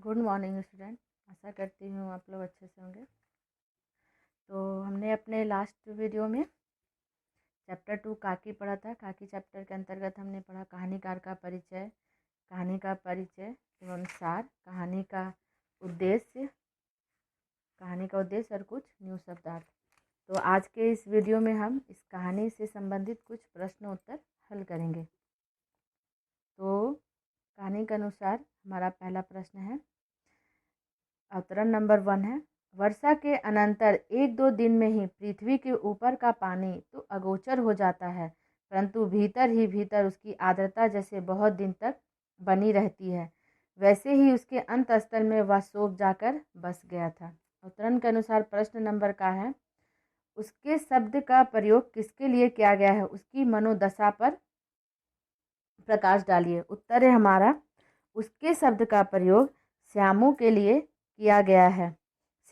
Good morning student. आशा करती हूँ आप लोग अच्छे से होंगे। तो हमने अपने लास्ट वीडियो में चैप्टर 2 काकी पढ़ा था। काकी चैप्टर के अंतर्गत हमने पढ़ा कहानीकार का परिचय, कहानी का परिचय एवं सार, कहानी का उद्देश्य और कुछ न्यू शब्दार्थ। तो आज के इस वीडियो में हम इस कहानी से संबंधित कुछ प्रश्न उत्तर हल करेंगे। तो कहानी के अनुसार हमारा पहला प्रश्न है, अवतरण नंबर 1 है, वर्षा के अनंतर 1-2 दिन में ही पृथ्वी के ऊपर का पानी तो अगोचर हो जाता है, परंतु भीतर ही भीतर उसकी आर्द्रता जैसे बहुत दिन तक बनी रहती है, वैसे ही उसके अंतस्थल में वह सोख जाकर बस गया था। अवतरण के अनुसार प्रश्न नंबर का है, उसके शब्द का प्रयोग किसके लिए किया गया है, उसकी मनोदशा पर प्रकाश डालिए। उत्तर है हमारा, उसके शब्द का प्रयोग श्यामू के लिए किया गया है।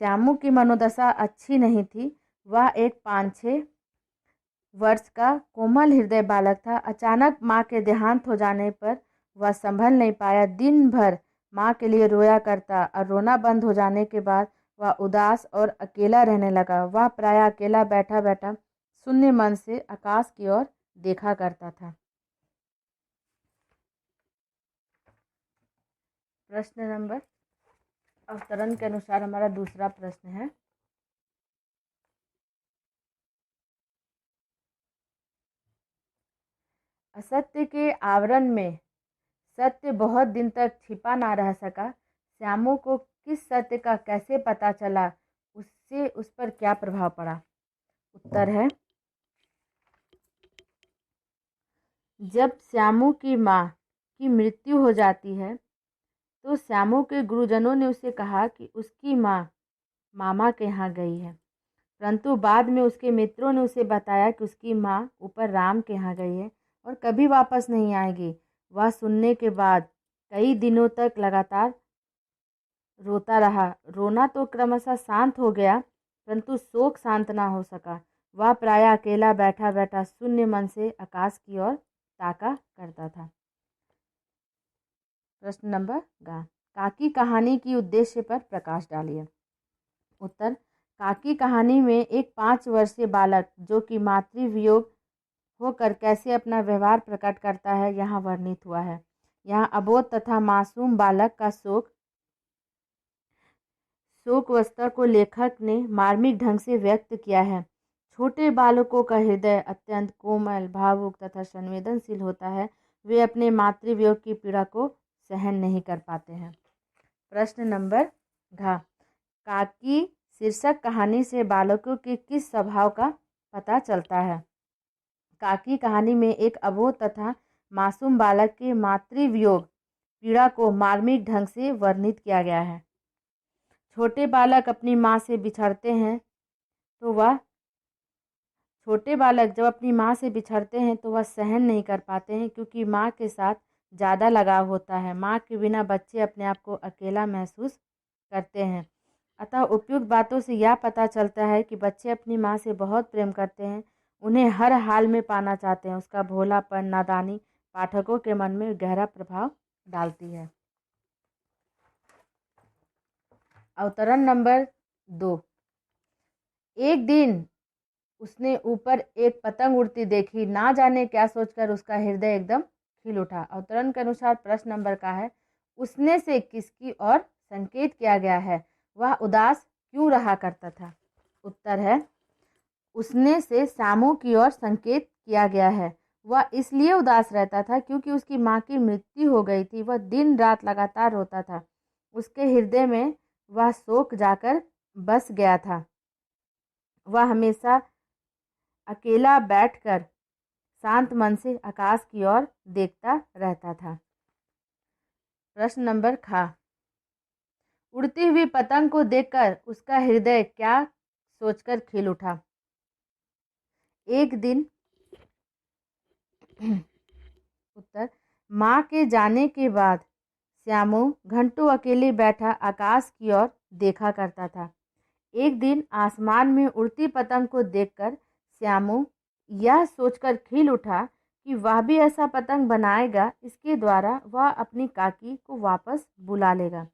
श्यामू की मनोदशा अच्छी नहीं थी। वह एक 5-6 वर्ष का कोमल हृदय बालक था। अचानक माँ के देहांत हो जाने पर वह संभल नहीं पाया। दिन भर माँ के लिए रोया करता और रोना बंद हो जाने के बाद वह उदास और अकेला रहने लगा। वह प्रायः अकेला बैठा बैठा शून्य मन से आकाश की ओर देखा करता था। प्रश्न नंबर अवतरण के अनुसार हमारा दूसरा प्रश्न है, असत्य के आवरण में सत्य बहुत दिन तक छिपा ना रह सका। श्यामू को किस सत्य का कैसे पता चला, उससे उस पर क्या प्रभाव पड़ा। उत्तर है, जब श्यामू की माँ की मृत्यु हो जाती है तो श्यामू के गुरुजनों ने उसे कहा कि उसकी माँ मामा के यहाँ गई है, परंतु बाद में उसके मित्रों ने उसे बताया कि उसकी माँ ऊपर राम के यहाँ गई है और कभी वापस नहीं आएगी। वह सुनने के बाद कई दिनों तक लगातार रोता रहा। रोना तो क्रमशः शांत हो गया, परंतु शोक शांत ना हो सका। वह प्रायः अकेला बैठा बैठा शून्य मन से आकाश की ओर ताका करता था। प्रश्न नंबर गा, काकी कहानी की उद्देश्य पर प्रकाश डालिए। उत्तर, काकी कहानी में एक 5 वर्षीय बालक जो कि मातृवियोग होकर कैसे अपना व्यवहार प्रकट करता है यहाँ वर्णित हुआ है। यहाँ अबोध तथा मासूम बालक का शोकावस्था को लेखक ने मार्मिक ढंग से व्यक्त किया है। छोटे बालकों का हृदय अत्यंत कोमल, भावुक तथा संवेदनशील होता है। वे अपने मातृवियोग की पीड़ा को सहन नहीं कर पाते हैं। प्रश्न नंबर घ, काकी शीर्षक कहानी से बालकों के किस स्वभाव का पता चलता है। काकी कहानी में एक अबोध तथा मासूम बालक के मातृवियोग पीड़ा को मार्मिक ढंग से वर्णित किया गया है। छोटे बालक जब अपनी माँ से बिछड़ते हैं तो वह सहन नहीं कर पाते हैं, क्योंकि माँ के साथ ज़्यादा लगाव होता है। माँ के बिना बच्चे अपने आप को अकेला महसूस करते हैं। अतः उपयुक्त बातों से यह पता चलता है कि बच्चे अपनी माँ से बहुत प्रेम करते हैं, उन्हें हर हाल में पाना चाहते हैं। उसका भोलापन, नादानी पाठकों के मन में गहरा प्रभाव डालती है। अवतरण नंबर 2, एक दिन उसने ऊपर एक पतंग उड़ती देखी। ना जाने क्या सोचकर उसका हृदय एकदम खिल उठा। अवतरण के अनुसार प्रश्न नंबर का है, उसने से किसकी ओर संकेत किया गया है, वह उदास क्यों रहा करता था। उत्तर है, उसने से श्यामू की ओर संकेत किया गया है। वह इसलिए उदास रहता था क्योंकि उसकी माँ की मृत्यु हो गई थी। वह दिन रात लगातार रोता था। उसके हृदय में वह शोक जाकर बस गया था। वह हमेशा अकेला बैठकर शांत मन से आकाश की ओर देखता रहता था। प्रश्न नंबर ख, उड़ती हुई पतंग को देखकर उसका हृदय क्या सोचकर खिल उठा। एक दिन उत्तर, माँ के जाने के बाद श्यामू घंटों अकेले बैठा आकाश की ओर देखा करता था। एक दिन आसमान में उड़ती पतंग को देखकर श्यामू यह सोचकर खिल उठा कि वह भी ऐसा पतंग बनाएगा, इसके द्वारा वह अपनी काकी को वापस बुला लेगा।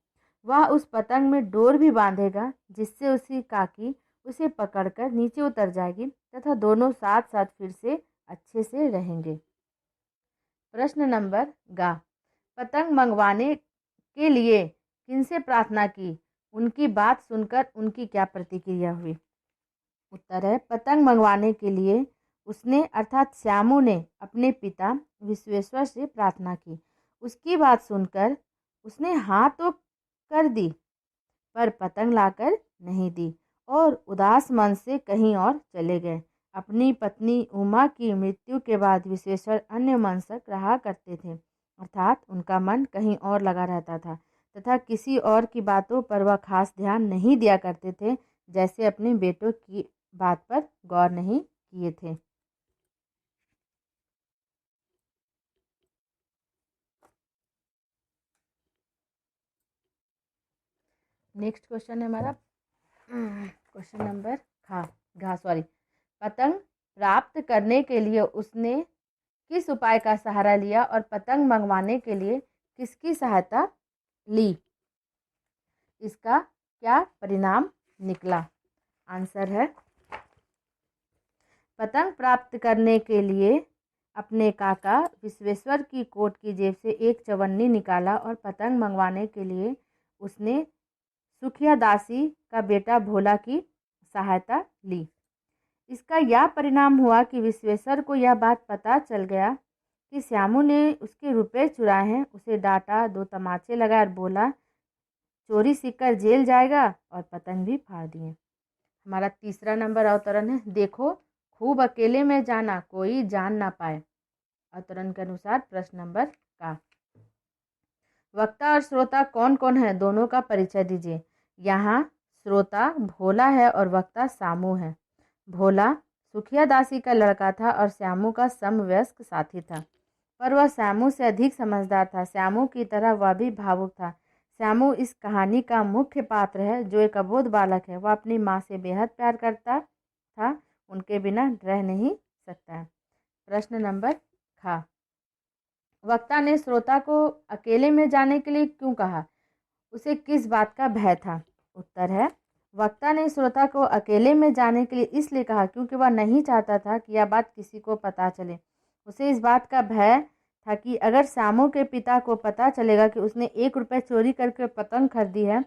वह उस पतंग में डोर भी बांधेगा जिससे उसकी काकी उसे पकड़कर नीचे उतर जाएगी तथा दोनों साथ साथ फिर से अच्छे से रहेंगे। प्रश्न नंबर गा। पतंग मंगवाने के लिए किनसे प्रार्थना की? उनकी बात सुनकर उनकी क्या प्रतिक्रिया हुई? उत्तर है, पतंग मंगवाने के लिए उसने अर्थात श्यामू ने अपने पिता विश्वेश्वर से प्रार्थना की। उसकी बात सुनकर उसने हाँ तो कर दी पर पतंग लाकर नहीं दी और उदास मन से कहीं और चले गए। अपनी पत्नी उमा की मृत्यु के बाद विश्वेश्वर अन्य मनसक रहा करते थे, अर्थात उनका मन कहीं और लगा रहता था तथा किसी और की बातों पर वह खास ध्यान नहीं दिया करते थे, जैसे अपने बेटों की बात पर गौर नहीं किए थे। नेक्स्ट क्वेश्चन है हमारा क्वेश्चन नंबर पतंग प्राप्त करने के लिए उसने किस उपाय का सहारा लिया और पतंग मंगवाने के लिए किसकी सहायता ली? इसका क्या परिणाम निकला? आंसर है, पतंग प्राप्त करने के लिए अपने काका विश्वेश्वर की कोट की जेब से एक चवन्नी निकाला और पतंग मंगवाने के लिए उसने सुखिया दासी का बेटा भोला की सहायता ली। इसका यह परिणाम हुआ कि विश्वेश्वर को यह बात पता चल गया कि श्यामू ने उसके रुपए चुराए हैं। उसे डांटा, 2 तमाचे लगाए और बोला, चोरी सीखकर जेल जाएगा, और पतंग भी फाड़ दिए। हमारा तीसरा नंबर अवतरण है, देखो खूब अकेले में जाना, कोई जान ना पाए। अवतरण के अनुसार प्रश्न नंबर का। वक्ता और श्रोता कौन कौन है, दोनों का परिचय दीजिए। यहाँ श्रोता भोला है और वक्ता श्यामू है। भोला सुखिया दासी का लड़का था और श्यामू का समवयस्क साथी था, पर वह श्यामू से अधिक समझदार था। श्यामू की तरह वह भी भावुक था। श्यामू इस कहानी का मुख्य पात्र है, जो एक अबोध बालक है। वह अपनी माँ से बेहद प्यार करता था, उनके बिना रह नहीं सकता है। प्रश्न नंबर खा। वक्ता ने श्रोता को अकेले में जाने के लिए क्यों कहा? उसे किस बात का भय था? उत्तर है, वक्ता ने श्रोता को अकेले में जाने के लिए इसलिए कहा क्योंकि वह नहीं चाहता था कि यह बात किसी को पता चले। उसे इस बात का भय था कि अगर श्यामू के पिता को पता चलेगा कि उसने 1 रुपये चोरी करके पतंग खरीदी है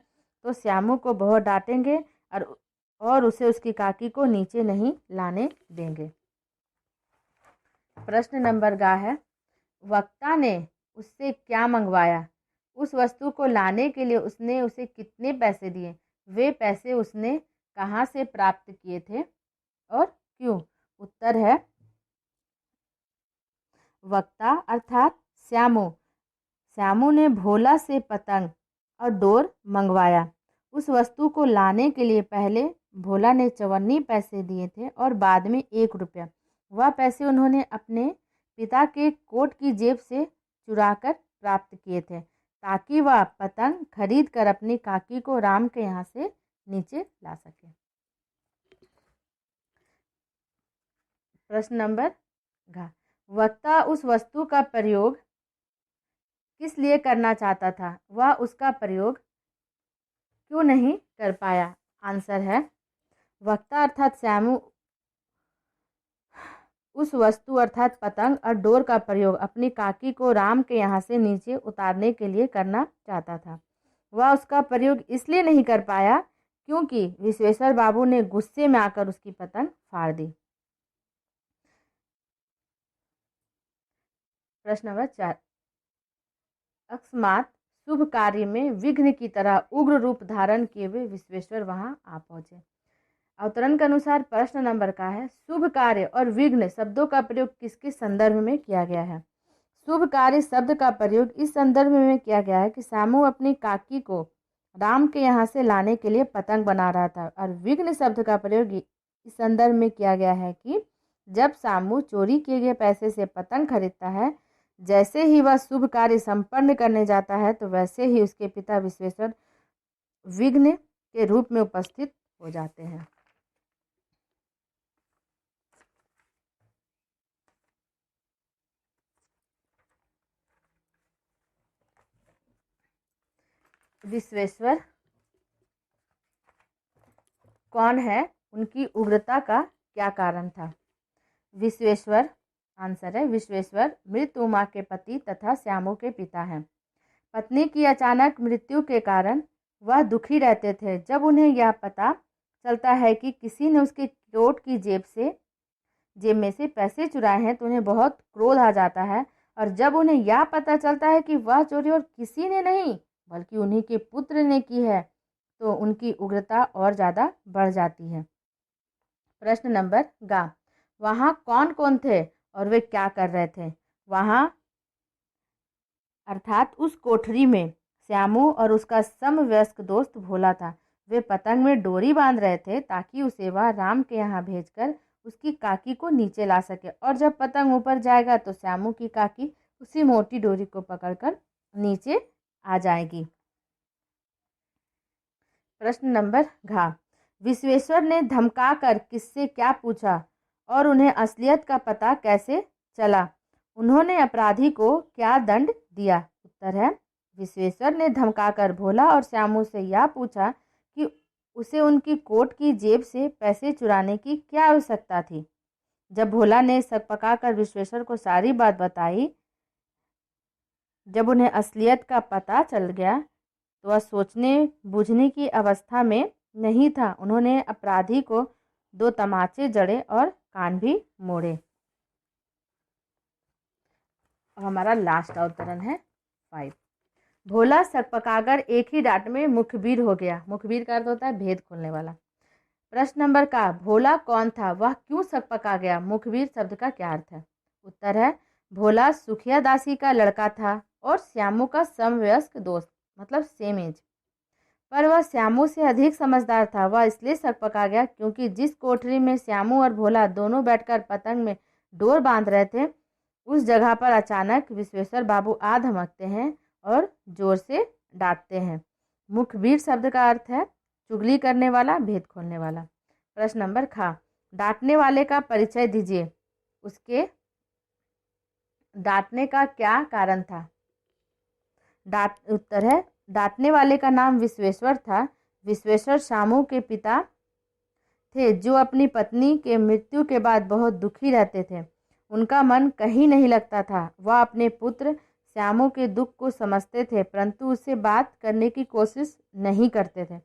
तो श्यामू को बहुत डांटेंगे और उसे उसकी काकी को नीचे नहीं लाने देंगे। प्रश्न नंबर गा है, वक्ता ने उससे क्या मंगवाया? उस वस्तु को लाने के लिए उसने उसे कितने पैसे दिए? वे पैसे उसने कहाँ से प्राप्त किए थे और क्यों? उत्तर है, वक्ता अर्थात श्यामू ने भोला से पतंग और डोर मंगवाया। उस वस्तु को लाने के लिए पहले भोला ने 54 पैसे दिए थे और बाद में 1 रुपया। वह पैसे उन्होंने अपने पिता के कोट की जेब से चुराकर प्राप्त किए थे ताकि वह पतंग खरीद कर अपनी काकी को राम के यहाँ से नीचे ला सके। प्रश्न नंबर घ। वक्ता उस वस्तु का प्रयोग किस लिए करना चाहता था? वह उसका प्रयोग क्यों नहीं कर पाया? आंसर है, वक्ता अर्थात श्यामू उस वस्तु अर्थात पतंग और डोर का प्रयोग अपनी काकी को राम के यहाँ से नीचे उतारने के लिए करना चाहता था। वह उसका प्रयोग इसलिए नहीं कर पाया क्योंकि विश्वेश्वर बाबू ने गुस्से में आकर उसकी पतंग फाड़ दी। प्रश्न नंबर 4। अकस्मात शुभ कार्य में विघ्न की तरह उग्र रूप धारण किए हुए विश्वेश्वर वहां आ पहुंचे। अवतरण के अनुसार प्रश्न नंबर का है, शुभ कार्य और विघ्न शब्दों का प्रयोग किस किस संदर्भ में किया गया है? शुभ कार्य शब्द का प्रयोग इस संदर्भ में किया गया है कि श्यामू अपनी काकी को राम के यहाँ से लाने के लिए पतंग बना रहा था, और विघ्न शब्द का प्रयोग इस संदर्भ में किया गया है कि जब श्यामू चोरी किए गए पैसे से पतंग खरीदता है, जैसे ही वह शुभ कार्य संपन्न करने जाता है तो वैसे ही उसके पिता विश्वेश्वर विघ्न के रूप में उपस्थित हो जाते हैं। विश्वेश्वर कौन है, उनकी उग्रता का क्या कारण था? विश्वेश्वर, आंसर है विश्वेश्वर मृत उमा के पति तथा श्यामू के पिता हैं। पत्नी की अचानक मृत्यु के कारण वह दुखी रहते थे। जब उन्हें यह पता चलता है कि किसी ने उसके कोट की जेब में से पैसे चुराए हैं तो उन्हें बहुत क्रोध आ जाता है। और जब उन्हें यह पता चलता है कि वह चोरी और किसी ने नहीं बल्कि उन्हीं के पुत्र ने की है तो उनकी उग्रता और ज़्यादा बढ़ जाती है। प्रश्न नंबर गा, वहाँ कौन कौन थे और वे क्या कर रहे थे? वहाँ अर्थात उस कोठरी में श्यामू और उसका समवयस्क दोस्त भोला था। वे पतंग में डोरी बांध रहे थे ताकि उसे वह राम के यहाँ भेजकर उसकी काकी को नीचे ला सके, और जब पतंग ऊपर जाएगा तो श्यामू की काकी उसी मोटी डोरी को पकड़कर नीचे आ जाएगी। प्रश्न नंबर घ, विश्वेश्वर ने धमकाकर किससे क्या पूछा और उन्हें असलियत का पता कैसे चला? उन्होंने अपराधी को क्या दंड दिया? उत्तर है विश्वेश्वर ने धमकाकर भोला और श्यामू से यह पूछा कि उसे उनकी कोट की जेब से पैसे चुराने की क्या आवश्यकता थी। जब भोला ने सक पकाकर विश्वेश्वर को सारी बात बताई, जब उन्हें असलियत का पता चल गया तो वह सोचने बूझने की अवस्था में नहीं था। उन्होंने अपराधी को 2 तमाचे जड़े और कान भी मोड़े। हमारा लास्ट अवतरण है 5। भोला सकपकाकर एक ही डांट में मुखबिर हो गया। मुखबिर का अर्थ होता है भेद खोलने वाला। प्रश्न नंबर का, भोला कौन था, वह क्यों सकपका गया? मुखबिर शब्द का क्या अर्थ है? उत्तर है भोला सुखिया दासी का लड़का था और श्यामू का समवयस्क दोस्त, मतलब सेम एज। पर वह श्यामू से अधिक समझदार था। वह इसलिए सकपका गया क्योंकि जिस कोठरी में श्यामू और भोला दोनों बैठकर पतंग में डोर बांध रहे थे उस जगह पर अचानक विश्वेश्वर बाबू आ धमकते हैं और जोर से डांटते हैं। मुखबिर शब्द का अर्थ है चुगली करने वाला, भेद खोलने वाला। प्रश्न नंबर ख, डांटने वाले का परिचय दीजिए। उसके डांटने का क्या कारण था? उत्तर है डांटने वाले का नाम विश्वेश्वर था। विश्वेश्वर श्यामू के पिता थे जो अपनी पत्नी के मृत्यु के बाद बहुत दुखी रहते थे। उनका मन कहीं नहीं लगता था। वह अपने पुत्र श्यामू के दुख को समझते थे परंतु उससे बात करने की कोशिश नहीं करते थे,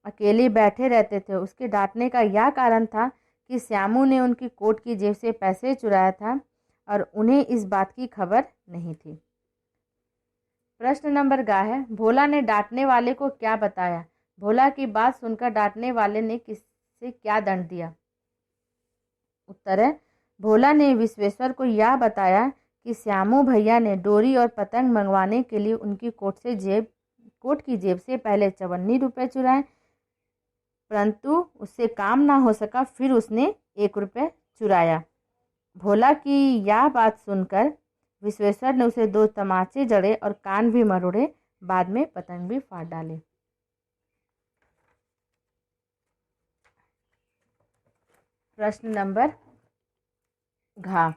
अकेले बैठे रहते थे। उसके डांटने का यह कारण था कि श्यामू ने उनकी कोट की जेब से पैसे चुराया था और उन्हें इस बात की खबर नहीं थी। प्रश्न नंबर ग है, भोला ने डांटने वाले को क्या बताया? भोला की बात सुनकर डांटने वाले ने किससे क्या दंड दिया? उत्तर है भोला ने विश्वेश्वर को यह बताया कि श्यामू भैया ने डोरी और पतंग मंगवाने के लिए उनकी कोट की जेब से पहले 54 रुपये चुराए, परंतु उससे काम ना हो सका, फिर उसने 1 रुपये चुराया। भोला की यह बात सुनकर विश्वेश्वर ने उसे 2 तमाचे जड़े और कान भी मरोड़े, बाद में पतंग भी फाड़ डाले। प्रश्न नंबर घ,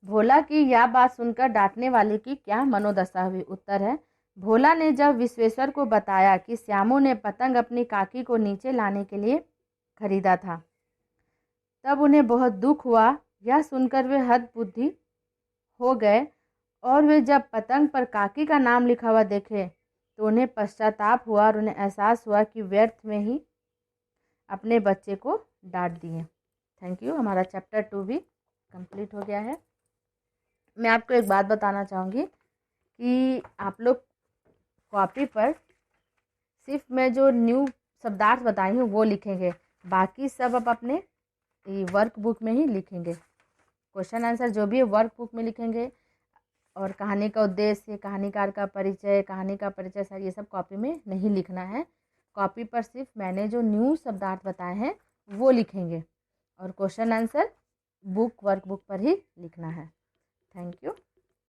भोला की यह बात सुनकर डांटने वाले की क्या मनोदशा हुई? उत्तर है भोला ने जब विश्वेश्वर को बताया कि श्यामू ने पतंग अपनी काकी को नीचे लाने के लिए खरीदा था तब उन्हें बहुत दुख हुआ। यह सुनकर वे हद बुद्धि हो गए और वे जब पतंग पर काकी का नाम लिखा हुआ देखे तो उन्हें पश्चाताप हुआ और उन्हें एहसास हुआ कि व्यर्थ में ही अपने बच्चे को डांट दिए। Thank you. हमारा चैप्टर 2 भी कंप्लीट हो गया है। मैं आपको एक बात बताना चाहूँगी कि आप लोग कॉपी पर सिर्फ मैं जो न्यू शब्दार्थ बताई हूँ वो लिखेंगे, बाकी सब आप अपने वर्क बुक में ही लिखेंगे। क्वेश्चन आंसर जो भी है वर्क बुक में लिखेंगे और कहानी का उद्देश्य, कहानीकार का परिचय, कहानी का परिचय सर ये सब कॉपी में नहीं लिखना है। कॉपी पर सिर्फ मैंने जो न्यू शब्दार्थ बताए हैं वो लिखेंगे और क्वेश्चन आंसर वर्क बुक पर ही लिखना है। Thank you.